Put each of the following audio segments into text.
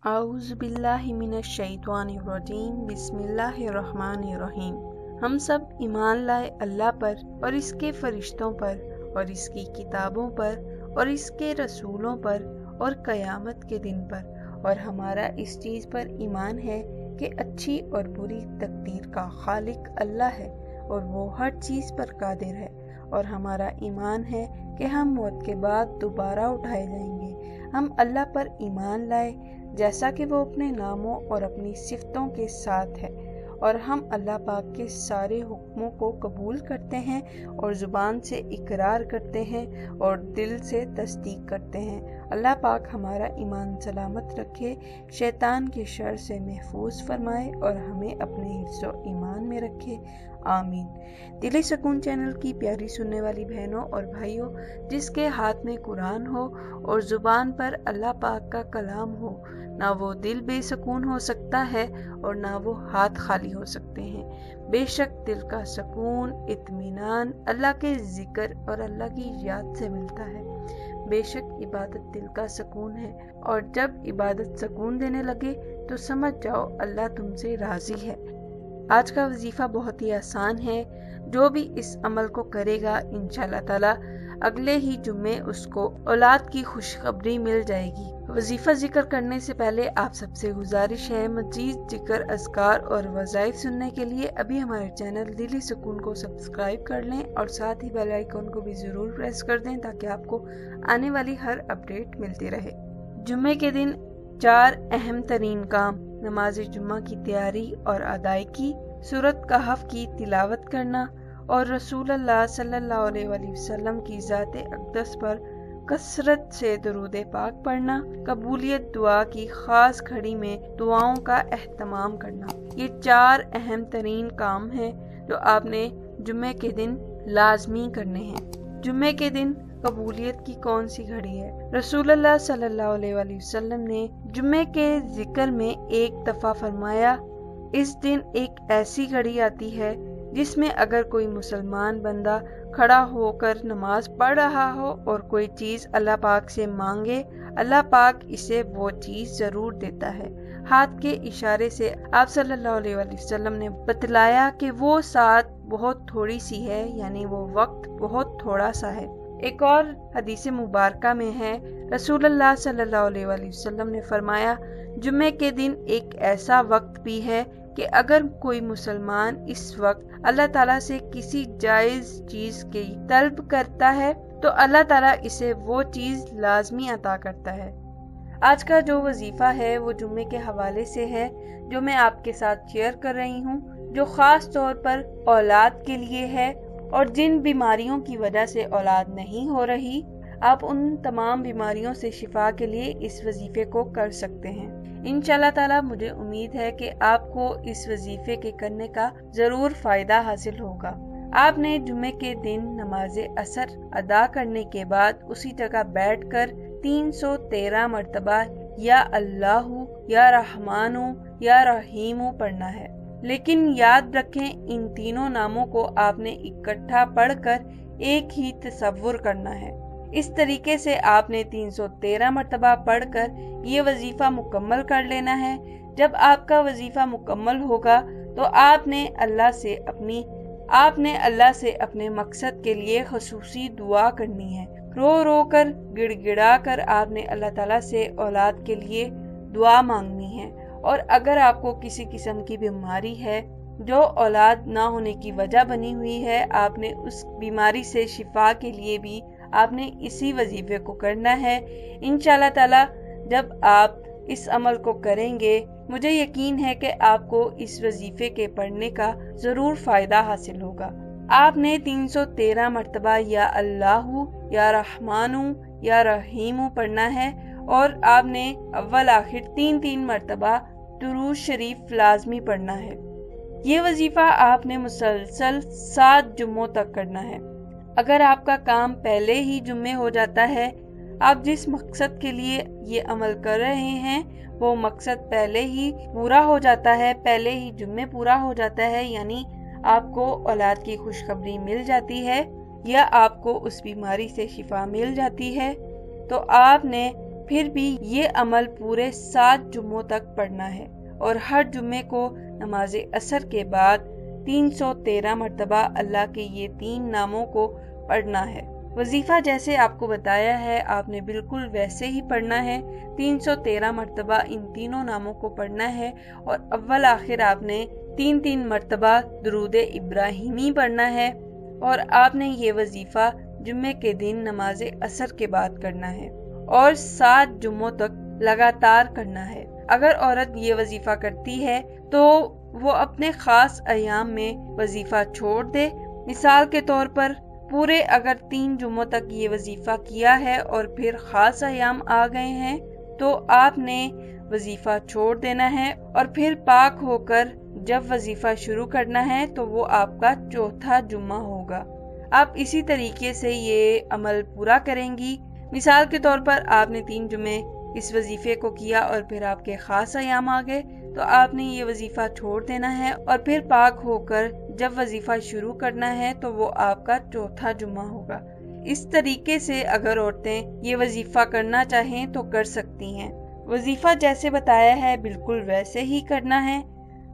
आऊज़ु बिल्लाहि मिनश शैतानिर रजीम बिस्मिल्लाहिर्रहमानिर्रहीम। हम सब ईमान लाए अल्लाह पर और इसके फरिश्तों पर और इसकी किताबों पर और इसके रसूलों पर और क़यामत के दिन पर, और हमारा इस चीज़ पर ईमान है कि अच्छी और बुरी तकदीर का खालिक अल्लाह है और वो हर चीज़ पर कादिर है। और हमारा ईमान है कि हम मौत के बाद दोबारा उठाए जाएंगे। हम अल्लाह पर ईमान लाए जैसा कि वो अपने नामों और अपनी सिफ़तों के साथ है, और हम अल्लाह पाक के सारे हुक्मों को कबूल करते हैं और ज़ुबान से इकरार करते हैं और दिल से तस्दीक करते हैं। अल्लाह पाक हमारा ईमान सलामत रखे, शैतान के शर से महफूज फरमाए और हमें अपने हिफ्ज़ो ईमान में रखे, आमीन। दिली सुकून चैनल की प्यारी सुनने वाली बहनों और भाइयों, जिसके हाथ में कुरान हो और ज़ुबान पर अल्लाह पाक का कलाम हो, ना वो दिल बेसुकून हो सकता है और ना वो हाथ खाली हो सकते हैं। बेशक दिल का सुकून, इत्मीनान अल्लाह के जिक्र और अल्लाह की याद से मिलता है। बेशक इबादत दिल का सुकून है, और जब इबादत सुकून देने लगे तो समझ जाओ अल्लाह तुमसे राज़ी है। आज का वजीफ़ा बहुत ही आसान है। जो भी इस अमल को करेगा इंशाअल्लाह ताला अगले ही जुम्मे उसको औलाद की खुशखबरी मिल जाएगी। वजीफ़ा जिक्र करने से पहले आप सबसे गुजारिश है, मजीद जिक्र, अज़कार और वज़ाइफ सुनने के लिए अभी हमारे चैनल दिली सुकून को सब्सक्राइब कर लें और साथ ही बेल आइकन को भी ज़रूर प्रेस कर दें ताकि आपको आने वाली हर अपडेट मिलती रहे। जुम्मे के दिन 4 अहम तरीन काम: नमाज जुम्मा की तैयारी और अदायगी, सूरत कहफ की तिलावत करना और रसूलुल्लाह सल्लल्लाहु अलैहि वसल्लम की ज़ात अक़दस पर कसरत से दुरूद पाक पढ़ना, कबूलियत दुआ की खास घड़ी में दुआओं का एहतमाम करना। ये 4 अहम तरीन काम हैं जो आपने जुम्मे के दिन लाजमी करने हैं। जुम्मे के दिन कबूलियत की कौन सी घड़ी है? रसूलुल्लाह सल्लल्लाहु अलैहि वसल्लम ने जुम्मे के जिक्र में एक दफ़ा फरमाया, इस दिन एक ऐसी घड़ी आती है जिसमें अगर कोई मुसलमान बंदा खड़ा होकर नमाज पढ़ रहा हो और कोई चीज़ अल्लाह पाक से मांगे, अल्लाह पाक इसे वो चीज़ ज़रूर देता है। हाथ के इशारे से आप सल्लल्लाहु अलैहि वसल्लम ने बतलाया कि वो साथ बहुत थोड़ी सी है, यानी वो वक्त बहुत थोड़ा सा है। एक और हदीस मुबारका में है, रसूलुल्लाह सल्लल्लाहु अलैहि वसल्लम ने फरमाया, जुम्मे के दिन एक ऐसा वक्त भी है कि अगर कोई मुसलमान इस वक्त अल्लाह ताला से किसी जायज़ चीज़ की तलब करता है तो अल्लाह ताला इसे वो चीज़ लाजमी अता करता है। आज का जो वजीफ़ा है वो जुम्मे के हवाले से है, जो मैं आपके साथ शेयर कर रही हूँ, जो ख़ास तौर पर औलाद के लिए है। और जिन बीमारियों की वजह से औलाद नहीं हो रही, आप उन तमाम बीमारियों से शिफा के लिए इस वजीफ़े को कर सकते हैं। इंशाअल्लाह ताला मुझे उम्मीद है कि आपको इस वजीफ़े के करने का ज़रूर फ़ायदा हासिल होगा। आपने जुम्मे के दिन नमाज असर अदा करने के बाद उसी जगह बैठकर 313 मरतबा या अल्लाहु, या रहमानु, या रहीमु पढ़ना है। लेकिन याद रखें, इन तीनों नामों को आपने इकट्ठा पढ़कर एक ही तसव्वुर करना है। इस तरीके से आपने 313 मरतबा पढ़कर ये वजीफ़ा मुकम्मल कर लेना है। जब आपका वजीफ़ा मुकम्मल होगा तो आपने अल्लाह से अपने मकसद के लिए खुसूसी दुआ करनी है। रो रो कर, गिड़गिड़ा कर आपने अल्लाह ताला से औलाद के लिए दुआ मांगनी है। और अगर आपको किसी किस्म की बीमारी है जो औलाद ना होने की वजह बनी हुई है, आपने उस बीमारी से शिफा के लिए भी आपने इसी वजीफे को करना है। इंशाअल्लाह ताला जब आप इस अमल को करेंगे, मुझे यकीन है कि आपको इस वजीफे के पढ़ने का ज़रूर फ़ायदा हासिल होगा। आपने 313 मरतबा या अल्लाहु, या रहमानु, या रहीमु पढ़ना है और आपने अव्वल आखिर 3-3 मरतबा दुरूद शरीफ लाजमी पढ़ना है। ये वजीफ़ा आपने मुसलसल 7 जुम्मों तक करना है। अगर आपका काम पहले ही जुम्मे हो जाता है, आप जिस मकसद के लिए ये अमल कर रहे हैं वो मकसद पहले ही पूरा हो जाता है, पहले ही जुम्मे पूरा हो जाता है, यानी आपको औलाद की खुशखबरी मिल जाती है या आपको उस बीमारी से शिफा मिल जाती है, तो आपने پھر بھی یہ عمل پورے 7 جمعوں تک پڑھنا ہے اور ہر جمعے کو نماز عصر کے بعد 313 مرتبہ اللہ کے یہ 3 ناموں کو پڑھنا ہے۔ وظیفہ جیسے آپ کو بتایا ہے آپ نے بالکل ویسے ہی پڑھنا ہے۔ 313 مرتبہ ان تینوں ناموں کو پڑھنا ہے اور اول آخر آپ نے 3 مرتبہ درود ابراہیمی پڑھنا ہے اور آپ نے یہ وظیفہ جمعے کے دن نماز عصر کے بعد کرنا ہے اور 7 جمعوں تک لگاتار کرنا ہے۔ اگر عورت یہ وظیفہ کرتی ہے تو وہ اپنے خاص ایام میں وظیفہ چھوڑ دے۔ مثال کے طور پر پورے اگر 3 جمعوں تک یہ وظیفہ کیا ہے اور پھر خاص ایام آ گئے ہیں تو آپ نے وظیفہ چھوڑ دینا ہے اور پھر پاک ہو کر جب وظیفہ شروع کرنا ہے تو وہ آپ کا 4تھا جمعہ ہوگا۔ آپ اسی طریقے سے یہ عمل پورا کریں گی۔ مثال کے طور پر آپ نے 3 جمعے اس وظیفے کو کیا اور پھر آپ کے خاص ایام آ گئے تو آپ نے یہ وظیفہ چھوڑ دینا ہے اور پھر پاک ہو کر جب وظیفہ شروع کرنا ہے تو وہ آپ کا 4تھا جمعہ ہوگا۔ اس طریقے سے اگر عورتیں یہ وظیفہ کرنا چاہیں تو کر سکتی ہیں۔ وظیفہ جیسے بتایا ہے بالکل ویسے ہی کرنا ہے۔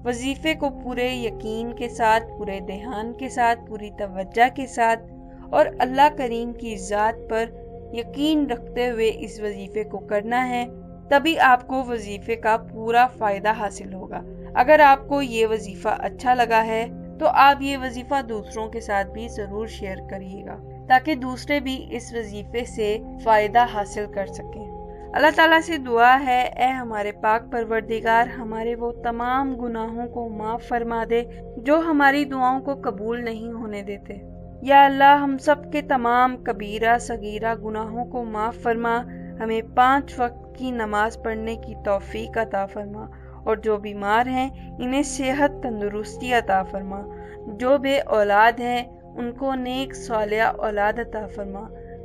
وظیفے کو پورے یقین کے ساتھ، پورے دھیان کے ساتھ، پوری توجہ کے ساتھ اور اللہ کریم کی ذات پر یقین رکھتے ہوئے اس وظیفے کو کرنا ہے، تبھی آپ کو وظیفے کا پورا فائدہ حاصل ہوگا۔ اگر آپ کو یہ وظیفہ اچھا لگا ہے تو آپ یہ وظیفہ دوسروں کے ساتھ بھی ضرور شیئر کریے گا تاکہ دوسرے بھی اس وظیفے سے فائدہ حاصل کر سکیں۔ اللہ تعالیٰ سے دعا ہے اے ہمارے پاک پروردگار ہمارے وہ تمام گناہوں کو معاف فرما دے جو ہماری دعاؤں کو قبول نہیں ہونے دیتے۔ یا اللہ ہم سب کے تمام کبیرہ صغیرہ گناہوں کو معاف فرما، ہمیں 5 وقت کی نماز پڑھنے کی توفیق عطا فرما اور جو بیمار ہیں انہیں صحت تندرستی عطا فرما، جو بے اولاد ہیں ان کو نیک صالحہ اولاد عطا فرما،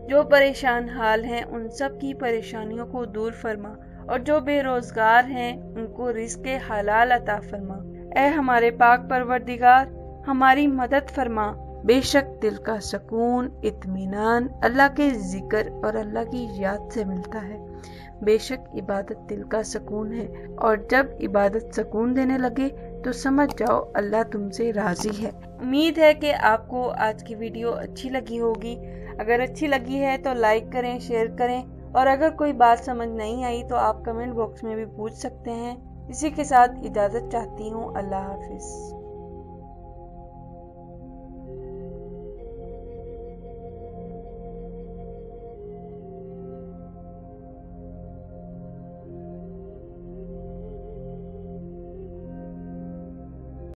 جو پریشان حال ہیں ان سب کی پریشانیوں کو دور فرما اور جو بے روزگار ہیں ان کو رزق حلال عطا فرما۔ اے ہمارے پاک پروردگار ہماری مدد فرما۔ بے شک دل کا سکون، اطمینان اللہ کے ذکر اور اللہ کی یاد سے ملتا ہے۔ بے شک عبادت دل کا سکون ہے اور جب عبادت سکون دینے لگے تو سمجھ جاؤ اللہ تم سے راضی ہے۔ امید ہے کہ آپ کو آج کی ویڈیو اچھی لگی ہوگی۔ اگر اچھی لگی ہے تو لائک کریں، شیئر کریں اور اگر کوئی بات سمجھ نہیں آئی تو آپ کمنٹ باکس میں بھی پوچھ سکتے ہیں۔ اسی کے ساتھ اجازت چاہتی ہوں۔ اللہ حافظ۔